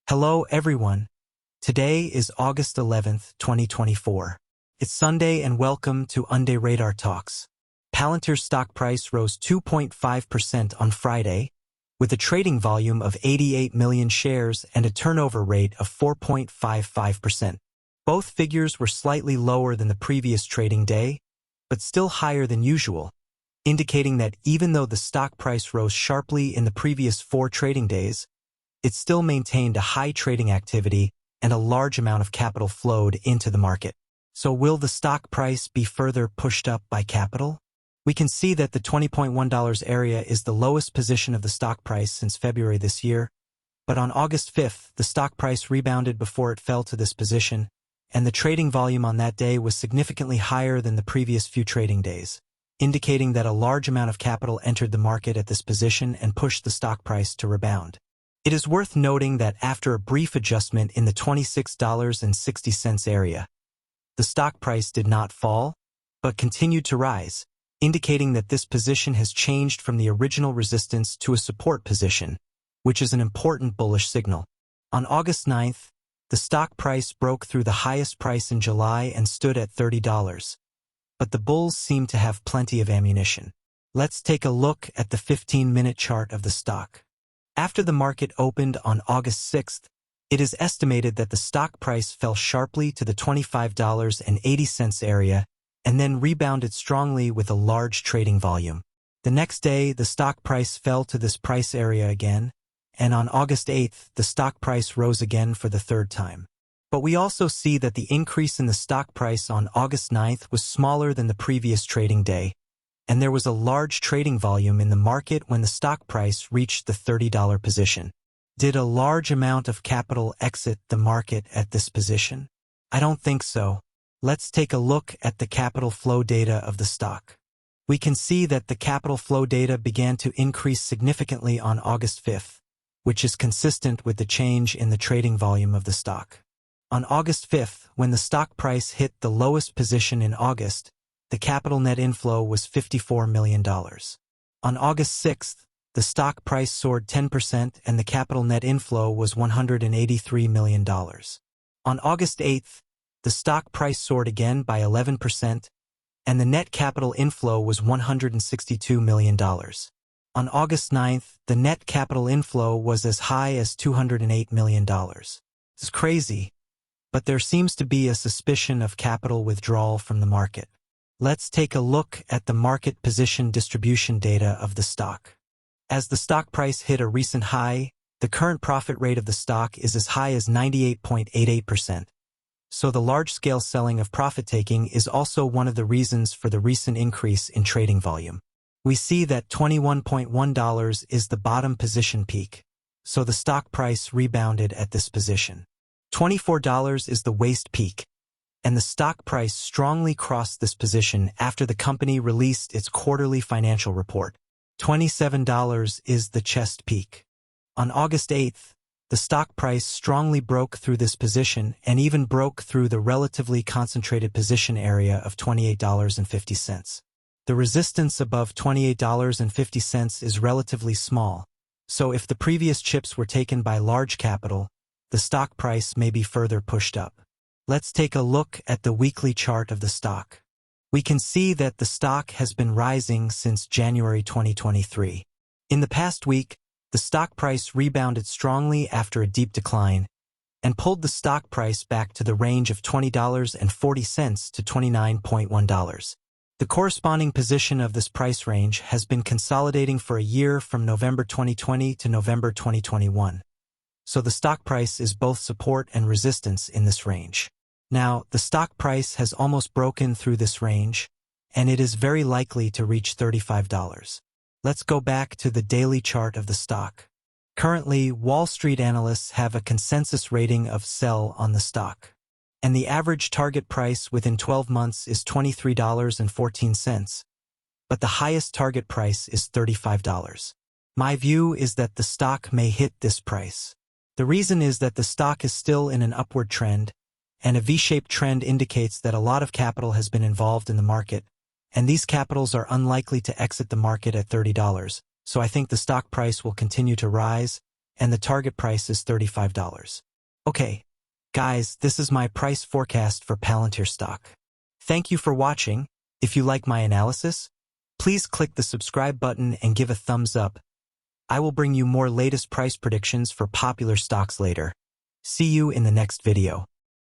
Hello everyone. Today is August 11th, 2024. It's Sunday and welcome to Unday Radar Talks. Palantir's stock price rose 2.5% on Friday, with a trading volume of 88 million shares and a turnover rate of 4.55%. Both figures were slightly lower than the previous trading day, but still higher than usual, indicating that even though the stock price rose sharply in the previous 4 trading days, it still maintained a high trading activity and a large amount of capital flowed into the market. So will the stock price be further pushed up by capital? We can see that the $20.1 area is the lowest position of the stock price since February this year, but on August 5th, the stock price rebounded before it fell to this position, and the trading volume on that day was significantly higher than the previous few trading days, indicating that a large amount of capital entered the market at this position and pushed the stock price to rebound. It is worth noting that after a brief adjustment in the $26.60 area, the stock price did not fall, but continued to rise, indicating that this position has changed from the original resistance to a support position, which is an important bullish signal. On August 9th, the stock price broke through the highest price in July and stood at $30, but the bulls seem to have plenty of ammunition. Let's take a look at the 15-minute chart of the stock. After the market opened on August 6th, it is estimated that the stock price fell sharply to the $25.80 area and then rebounded strongly with a large trading volume. The next day, the stock price fell to this price area again, and on August 8th, the stock price rose again for the third time. But we also see that the increase in the stock price on August 9th was smaller than the previous trading day, and there was a large trading volume in the market when the stock price reached the $30 position. Did a large amount of capital exit the market at this position? I don't think so. Let's take a look at the capital flow data of the stock. We can see that the capital flow data began to increase significantly on August 5th, which is consistent with the change in the trading volume of the stock. On August 5th, when the stock price hit the lowest position in August, the capital net inflow was $54 million. On August 6th, the stock price soared 10% and the capital net inflow was $183 million. On August 8th, the stock price soared again by 11%, and the net capital inflow was $162 million. On August 9th, the net capital inflow was as high as $208 million. It's crazy, but there seems to be a suspicion of capital withdrawal from the market. Let's take a look at the market position distribution data of the stock. As the stock price hit a recent high, the current profit rate of the stock is as high as 98.88%. So the large-scale selling of profit-taking is also one of the reasons for the recent increase in trading volume. We see that $21.1 is the bottom position peak, so the stock price rebounded at this position. $24 is the waist peak, and the stock price strongly crossed this position after the company released its quarterly financial report. $27 is the chest peak. On August 8th, the stock price strongly broke through this position and even broke through the relatively concentrated position area of $28.50. The resistance above $28.50 is relatively small, so if the previous chips were taken by large capital, the stock price may be further pushed up. Let's take a look at the weekly chart of the stock. We can see that the stock has been rising since January 2023. In the past week, the stock price rebounded strongly after a deep decline and pulled the stock price back to the range of $20.40 to $29.1. The corresponding position of this price range has been consolidating for a year from November 2020 to November 2021. So the stock price is both support and resistance in this range. Now, the stock price has almost broken through this range, and it is very likely to reach $35. Let's go back to the daily chart of the stock. Currently, Wall Street analysts have a consensus rating of sell on the stock, and the average target price within 12 months is $23.14, but the highest target price is $35. My view is that the stock may hit this price. The reason is that the stock is still in an upward trend, and a V-shaped trend indicates that a lot of capital has been involved in the market, and these capitals are unlikely to exit the market at $30, so I think the stock price will continue to rise, and the target price is $35. Okay, guys, this is my price forecast for Palantir stock. Thank you for watching. If you like my analysis, please click the subscribe button and give a thumbs up. I will bring you more latest price predictions for popular stocks later. See you in the next video.